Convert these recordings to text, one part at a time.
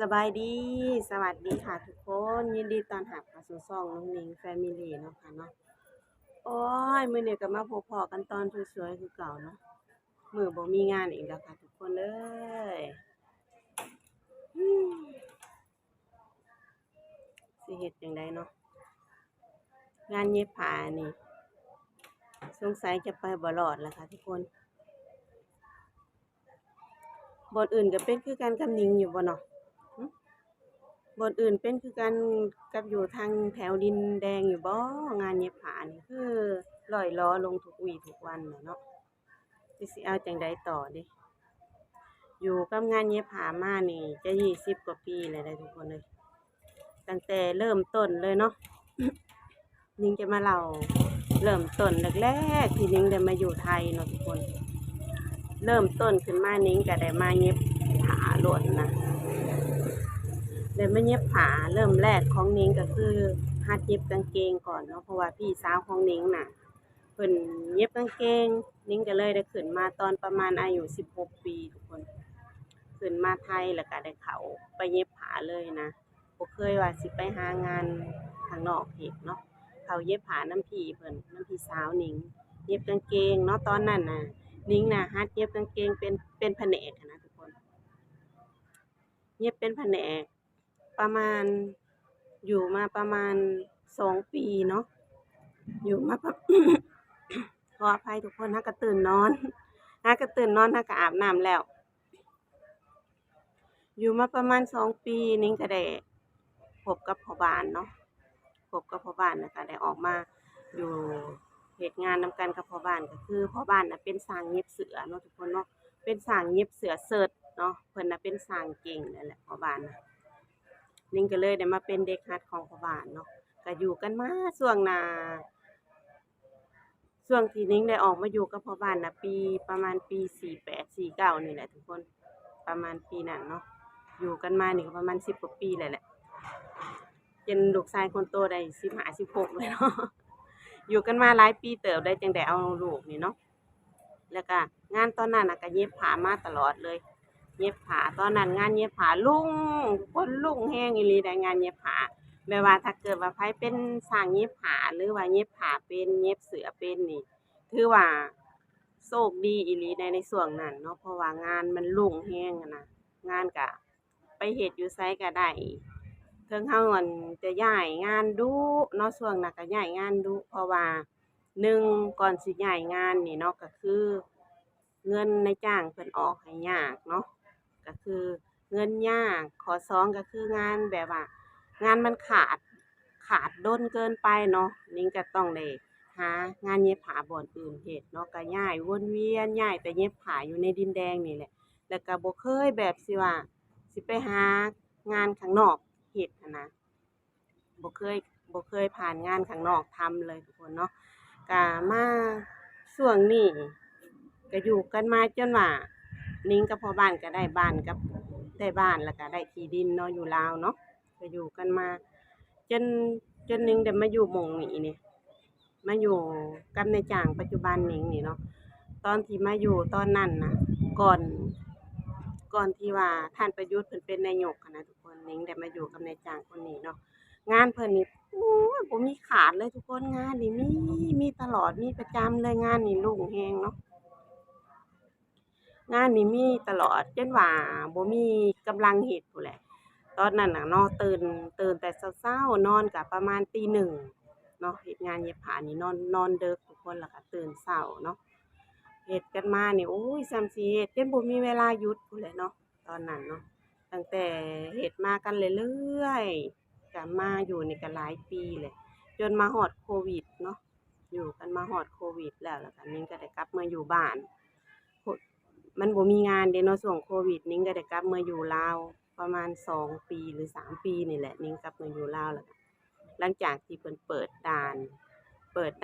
สบายดีสวัสดีค่ะทุกคนยินดีต้อนรับเข้าสู่ช่องน้องหนิงแฟมิลีเนาะค่ะเนาะโอ้ยมื้อนี้ก็มาพบพ้อกันตอนสวยๆคือเก่าเนาะมื้อบ่มีงานอีกแล้วค่ะทุกคนเอ้ยอืมสิเฮ็ดจั่งใดเนาะงานเย็บผ้านี่สงสัยจะไปบ่รอดแล้วค่ะทุกคนบ่อนอื่นก็เป็นคือกันกับหนิงอยู่บ่เนาะหึบ่อนอื่นเป็นคือกันกับอยู่ทางแถวดินแดงอยู่บ่งานเย็บผ้านี่คือร่อยหรอลงทุกวี่ทุกวันน่ะเนาะ สิเอาจั่งใดต่อเด้อยู่กับงานเย็บผ้ามานี่จะ20กว่าปีแล้วเด้อทุกคนเอ้ยตั้งแต่เริ่มต้นเลยเนาะนิ้งจะมาเล่าเริ่มต้นแรกๆที่นิ้งได้มาอยู่ไทยเนาะทุกคนเริ่มต้นขึ้นมานิ้งก็ได้มาเย็บผ้าโลดนะได้มาเย็บผ้าเริ่มแรกของนิ้งก็คือหัดเย็บกางเกงก่อนเนาะเพราะว่าพี่สาวของนิ้งน่ะเพิ่นเย็บกางเกงนิ้งก็เลยได้ขึ้นมาตอนประมาณอายุ16ปีทุกคน ขึ้นมาไทยแล้วก็ได้เข้าไปเย็บผ้าเลยนะบ่เคยว่าสิไปหางานข้างนอกเฮ็ดเนาะเข้าเย็บผ้านำพี่เพิ่นนำพี่สาวหนิงเย็บกางเกงเนาะตอนนั้นน่ะหนิงน่ะหัดเย็บกางเกงเป็นแผนกอะนะทุกคนเย็บเป็นแผนกประมาณอยู่มาประมาณ2ปีเนาะอยู่มาประ ขออภัยทุกคนเราก็ตื่นนอนเราก็ตื่นนอนเราก็อาบน้ำแล้ว อยู่มาประมาณ2 ปีนิ้งก็ได้พบกับพ่อบ้านเนาะพบกับพ่อบ้านแล้วก็ได้ออกมาอยู่เฮ็ดงานนำกันกับพ่อบ้านก็คือพ่อบ้านน่ะเป็นช่างเย็บเสือเนาะทุกคนเนาะเป็นช่างเย็บเสือเชิดเนาะเพิ่นน่ะเป็นช่างเก่งนั่นแหละพ่อบ้านน่ะนิ้งก็เลยได้มาเป็นเด็กหัดของพ่อบ้านเนาะก็อยู่กันมาช่วงที่นิ้งได้ออกมาอยู่กับพ่อบ้านน่ะประมาณปี48 49นี่แหละทุกคนประมาณปีนั้นเนาะ อยู่กันมานี่ก็ประมาณ10กว่าปีแล้วแหละจนลูกชายคนโตได้15 16เลยเนาะอยู่กันมาหลายปีเติบได้จั่งได้เอาลูกนี่เนาะแล้วก็งานตอนนั้นน่ะก็เย็บผ้ามาตลอดเลยเย็บผ้าตอนนั้นงานเย็บผ้ารุ่งคนรุ่งแรงอีหลีได้งานเย็บผ้าแม้ว่าถ้าเกิดว่าไผเป็นช่างเย็บผ้าหรือว่าเย็บผ้าเป็นเย็บเสื้อเป็นนี่ถือว่าโชคดีอีหลีในช่วงนั้นเนาะเพราะว่างานมันรุ่งแรงอะนะงานก็ไปเฮ็ดอยู่ไสก็ได้ เทิงเราอั่นจะย้ายงานดู๋เนาะช่วงนั้นก็ย้ายงานดู๋เพราะว่า1ก่อนสิย้ายงานนี่เนาะก็คือเงินนายจ้างเพิ่นออกให้ยากเนาะก็คือเงินยากข้อ2ก็คืองานแบบว่างานมันขาดดนเกินไปเนาะนิ้งก็ต้องได้หางานเย็บผ้าบ่อนอื่นเฮ็ดเนาะก็ย้ายวนเวียนย้ายไปเย็บผ้าอยู่ในดินแดงนี่แหละแล้วก็บ่เคยแบบสิว่าสิไปหางานข้างนอก เฮ็ดหั้นนะบ่เคยบ่เคยผ่านงานข้างนอกทำเลยทุกคนเนาะก็มาช่วงนี้ก็อยู่กันมาจนว่านิ้งกับพ่อบ้านก็ได้บ้านกับได้บ้านแล้วก็ได้ที่ดินเนาะอยู่ลาวเนาะก็อยู่กันมาจนนิ้งได้มาอยู่หม้องนี้นี่มาอยู่กับนายจ้างปัจจุบันนิ้งนี่เนาะตอนที่มาอยู่ตอนนั้นน่ะก่อนที่ว่าท่านประยุทธ์เพิ่นเป็นนายกหั้นนะทุกคนนิ้งได้มาอยู่กับนายจ้างคนนี้เนาะ งานเพิ่นนี่โอ้ยบ่มีขาดเลยทุกคนงานนี่มีตลอดมีประจำเลยงานนี่รุ่งแรงเนาะงานนี่มีตลอดจนว่าบ่มีกำลังเฮ็ดพู้นแหละตอนนั้นน่ะเนาะตื่นแต่เช้าๆนอนก็ประมาณตี 1เนาะเฮ็ดงานเย็บผ้านี่นอนดึกทุกคนแล้วก็ตื่นเช้าเนาะเฮ็ดกันมานี่โอ้ยส่ำสิเฮ็ดจนบ่มีเวลาหยุดพู้นแหละเนาะตอนนั้นเนาะตั้งแต่เฮ็ดมากันเรื่อยๆ ก็มาอยู่นี่ก็หลายปีเลยจนมาฮอดโควิดเนาะอยู่กันมาฮอดโควิดแล้วก็นิ้งก็ได้กลับมาอยู่บ้านพุมันบ่มีงานเดะเนาะช่วงโควิดนิ้งก็ได้กลับมาอยู่ลาวประมาณ2 ปีหรือ3 ปีนี่แหละนิ้งกลับมาอยู่ลาวแล้วก็หลังจากที่เพิ่นเปิดด่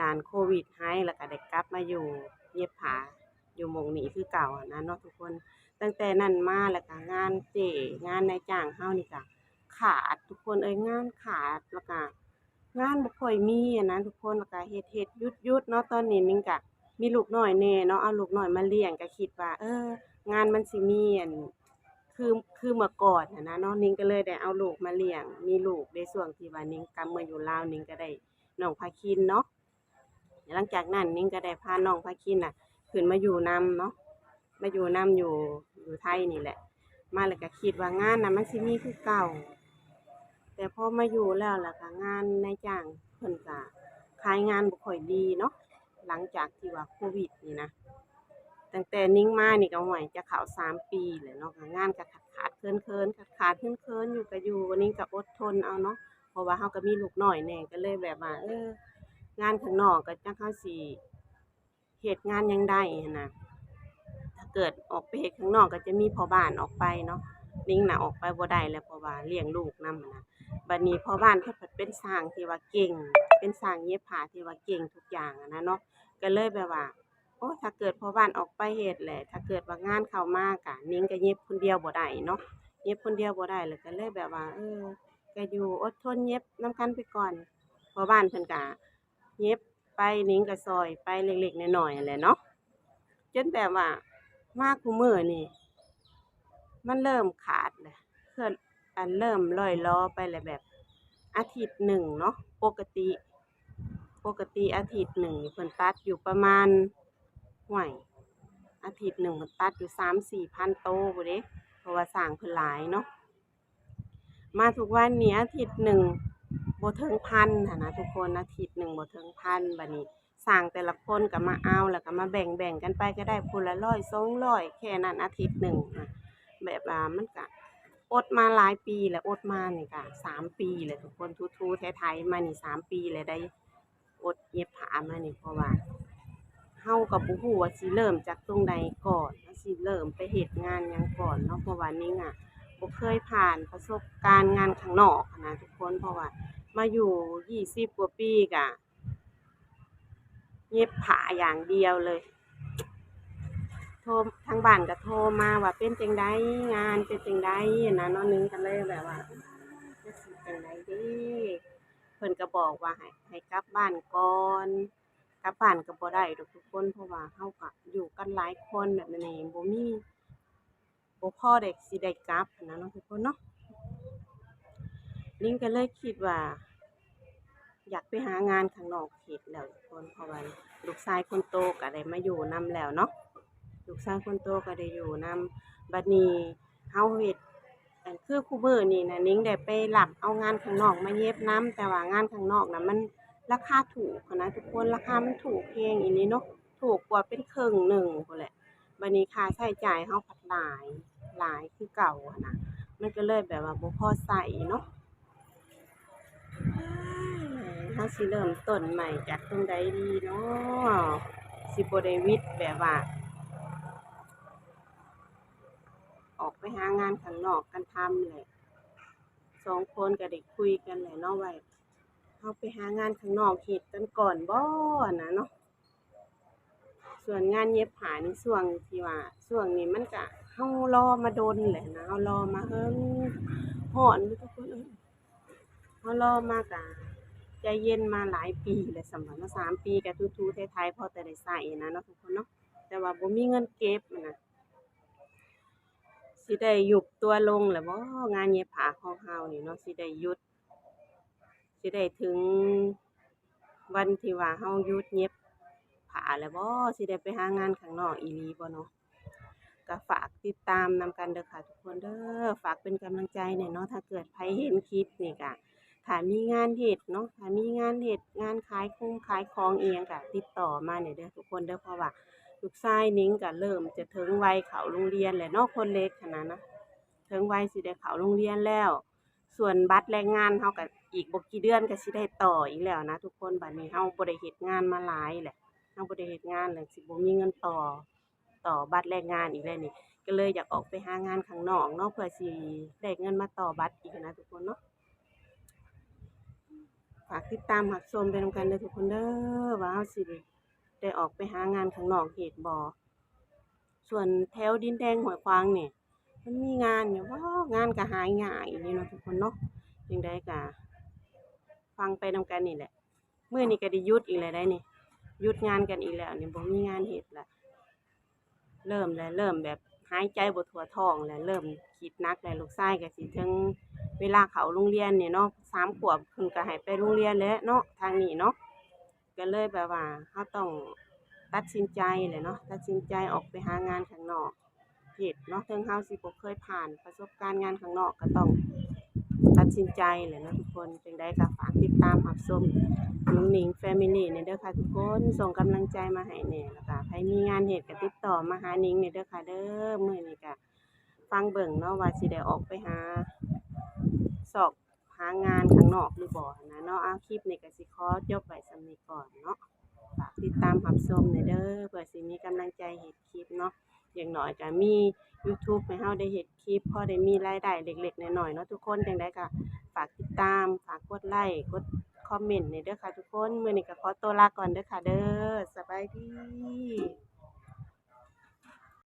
านโควิดให้แล้วก็ได้กลับมาอยู่เย็บผ้าอยู่หม้องนี้คือเก่าหั้นนะเนาะทุกคนตั้งแต่นั้นมาแล้วก็งานเจ้งานนายจ้างเรานี่ก็ขาดทุกคนเอ้ยงานขาดแล้วก็งานบ่ค่อยมีอะนะทุกคนแล้วก็เฮ็ดๆหยุดๆเนาะตอนนี้นิ้งก็มีลูกน้อยแหน่เนาะเอาลูกน้อยมาเลี้ยงก็คิดว่า งานมันสิมี คือเมื่อก่อนนะเนาะนิ้งก็เลยได้เอาลูกมาเลี้ยงมีลูกในช่วงที่ว่านิ้งกลับมาอยู่ลาวนิ้งก็ได้น้องพาคินเนาะหลังจากนั้นนิ้งก็ได้พาน้องพาคินน่ะขึ้นมาอยู่นำเนาะมาอยู่นำอยู่ไทยนี่แหละมาแล้วก็คิดว่างานน่ะมันสิมีคือเก่าแต่พอมาอยู่แล้วล่ะก็งานนายจ้างเพิ่นก็ขายงานบ่ค่อยดีเนาะหลังจากที่ว่าโควิดนี่นะ ตั้งแต่นิ้งมานี่ก็ห้วยจะเข้า3 ปีแล้วเนาะก็งานก็ขาดๆเคินๆขาดๆเคินๆอยู่ก็อยู่นิ้งก็อดทนเอาเนาะเพราะว่าเราก็มีลูกน้อยแหน่ก็เลยแบบว่างานข้างนอกก็จักเราสิเฮ็ดงานหยังได้หั้นน่ะถ้าเกิดออกไปเฮ็ดข้างนอกก็จะมีพ่อบ้านออกไปเนาะนิ้งน่ะออกไปบ่ได้แล้วเพราะว่าเลี้ยงลูกนำหั้นน่ะบัดนี้พ่อบ้านเพิ่นเเป็นช่างที่ว่าเก่งเป็นช่างเย็บผ้าที่ว่าเก่งทุกอย่างอะนะเนาะก็เลยแบบว่า โอ้ถ้าเกิดพ่อบ้านออกไปเฮ็ดแหละถ้าเกิดว่างานเข้ามากะนิ้งก็เย็บคนเดียวบ่ได้เนาะเย็บคนเดียวบ่ได้แล้วก็เลยแบบว่าก็อยู่อดทนเย็บนำกันไปก่อนพ่อบ้านเพิ่นก็เย็บไปนิ้งก็ช่วยไปเล็กๆน้อยๆนั่นแหละเนาะจนแบบว่ามาคุมื้อนี่มันเริ่มขาดแล้วเคือเริ่มร่อยรอไปแล้วแบบอาทิตย์หนึ่งเนาะปกติอาทิตย์หนึ่งนี่เพิ่นตัดอยู่ประมาณ ห้วยอาทิตย์หนึ่งมันตัดอยู่3-4 พันโตพู้นเด้เพราะว่าสร้างเพิ่นหลายเนาะมาทุกวันนี้อาทิตย์หนึ่งบ่ถึงพันหั้นนะทุกคนอาทิตย์หนึ่งบ่ถึงพันบัดนี้สร้างแต่ละคนก็มาเอาแล้วก็มาแบ่งๆกันไปก็ได้ผู้ละ100-200แค่นั้นอาทิตย์หนึ่งแบบว่ามันก็อดมาหลายปีแล้วอดมานี่ก็3 ปีแล้วทุกคนทูๆไถๆมานี่3 ปีแล้วได้อดเย็บผ้ามานี่เพราะว่า เฮาก็บ่ฮู้ว่าสิเริ่มจากตรงใดก่อนว่าสิเริ่มไปเฮ็ดงานหยังก่อนเนาะเพราะว่านิ้งบ่เคยผ่านประสบการณ์งานข้างนอกหั้นนะทุกคนเพราะว่ามาอยู่20 กว่าปีก็เย็บผ้าอย่างเดียวเลยโทรทางบ้านก็โทรมาว่าเป็นจั่งใดงานเป็นจั่งใดหั้นนะเนาะนิ้งก็เลยแบบว่าจักสิจั่งใดเด้เพิ่นก็บอกว่าให้กลับบ้านก่อนกลับบ้านก็บ่ได้ดอกทุกคนเพราะว่าเราก็อยู่กันหลายคนแบบนี้บ่พอได้สิได้กลับหั้นนะเนาะทุกคนเนาะนิ้งก็เลยคิดว่าอยากไปหางานข้างนอกเฮ็ดแล้วทุกคนเพราะว่าลูกชายคนโตก็ได้มาอยู่นำแล้วเนาะลูกชายคนโตก็ได้อยู่นำบัดนี้เฮาเฮ็ดคือคุมื้อนี้น่ะนิ้งได้ไปรับเอางานข้างนอกมาเย็บนำแต่ว่างานข้างนอกน่ะมันราคาถูกหั้นนะทุกคนราคามันถูกแรงอีหลีเนาะถูกกว่าเป็นครึ่งหนึ่งพู้นแหละบัดนี้ค่าใช้จ่ายเราก็หลายคือเก่าหั้นน่ะมันก็เลยแบบว่าบ่พอใช้เนาะ เราสิเริ่มต้นใหม่จากตรงใดดีเนาะสิบ่ได้วิดแบบว่าออกไปหางานข้างนอกกันทำแหละ2 คนก็ได้คุยกันแหละเนาะว่าเราไปหางานข้างนอกเฮ็ดกันก่อนบ่นะเนาะส่วนงานเย็บผ้านี่ช่วงนี้มันก็เรารอมาดนแหละนะเรารอมาเฮิงฮ้อนอยู่ทุกคนเอ้ย เรารอมาก็ใจเย็นมาหลายปีแล้วสำหรับมา3 ปีก็ทูๆไถๆพอแต่ได้ใช้นะเนาะทุกคนเนาะแต่ว่าบ่มีเงินเก็บหั้นน่ะสิได้ยุบตัวลงแล้วบ่งานเย็บผ้าของเรานี่เนาะสิได้หยุดสิได้ถึงวันที่ว่าเราหยุดเย็บผ้าแล้วบ่สิได้ไปหางานข้างนอกอีหลีบ่เนาะก็ฝากติดตามนำกันเด้อค่ะทุกคนเด้อฝากเป็นกำลังใจหน่อยเนาะถ้าเกิดไผเห็นคลิปนี่ก็ ถ้ามีงานเฮ็ดเนาะถ้ามีงานเฮ็ดงานขายของอิหยังก็ติดต่อมาได้เด้อทุกคนเด้อเพราะว่าลูกชายนิ้งก็เริ่มจะถึงวัยเข้าโรงเรียนแล้วเนาะคนเล็กหั้นน่ะนะถึงวัยสิได้เข้าโรงเรียนแล้วส่วนบัตรแรงงานเราก็อีกบ่กี่เดือนก็สิได้ต่ออีกแล้วนะทุกคนบัดนี้เราบ่ได้เฮ็ดงานมาหลายแหละเราบ่ได้เฮ็ดงานแล้วสิบ่มีเงินต่อบัตรแรงงานอีกแล้วนี่ก็เลยอยากออกไปหางานข้างนอกเนาะเพื่อสิได้เงินมาต่อบัตรอีกนะทุกคนเนาะ ฝากติดตามรับชมไปนำกันเด้อทุกคนเด้อว่าเราสิได้ออกไปหางานข้างนอกเฮ็ดบ่ส่วนแถวดินแดงห้วยขวางนี่มันมีงานอยู่บ่งานก็หายากอีหลีเนาะทุกคนเนาะจั่งใดก็ฟังไปนำกันนี่แหละมื้อนี้ก็ได้หยุดอีกแล้วได้นี่หยุดงานกันอีกแล้วนี่บ่มีงานเฮ็ดแล้วเริ่มแบบ หายใจบ่ทั่วท้องแล้วเริ่มคิดหนักแล้วลูกชายก็สิถึงเวลาเข้าโรงเรียนนี่เนาะ3 ขวบเพิ่นก็ให้ไปโรงเรียนแล้วเนาะทางนี้เนาะก็เลยแบบว่าเราต้องตัดสินใจแหละเนาะตัดสินใจออกไปหางานข้างนอกเฮ็ดเนาะถึงเราสิบ่เคยผ่านประสบการณ์งานข้างนอกก็ต้องตัดสินใจแหละเนาะทุกคนจั่งใดก็ฝากติดตามรับชมนุ้งหนิง Family นี่เด้อค่ะทุกคนส่งกำลังใจมาให้แหน่แล้วก็ไผมีงานเฮ็ดก็ติดต่อมาหาหนิงนี่เด้อค่ะเด้อมื้อนี้ก็ฟังเบิ่งเนาะว่าสิได้ออกไปหาสอบหางานข้างนอกหรือบ่หั้นนะเนาะคลิปนี้ก็สิขอจบไว้ส่ำนี้ก่อนเนาะฝากติดตามรับชมหน่อยเด้อเพื่อสิมีกำลังใจเฮ็ดคลิปเนาะอย่างน้อยก็มี YouTube ให้เราได้เฮ็ดคลิปพอได้มีรายได้เล็กๆน้อยๆเนาะทุกคนจั่งใดก็ฝากติดตามฝากกดไลก์กดคอมเมนต์ให้เด้อค่ะทุกคนมื้อนี้ก็ขอตัวลาก่อนเด้อค่ะเด้อสบายดี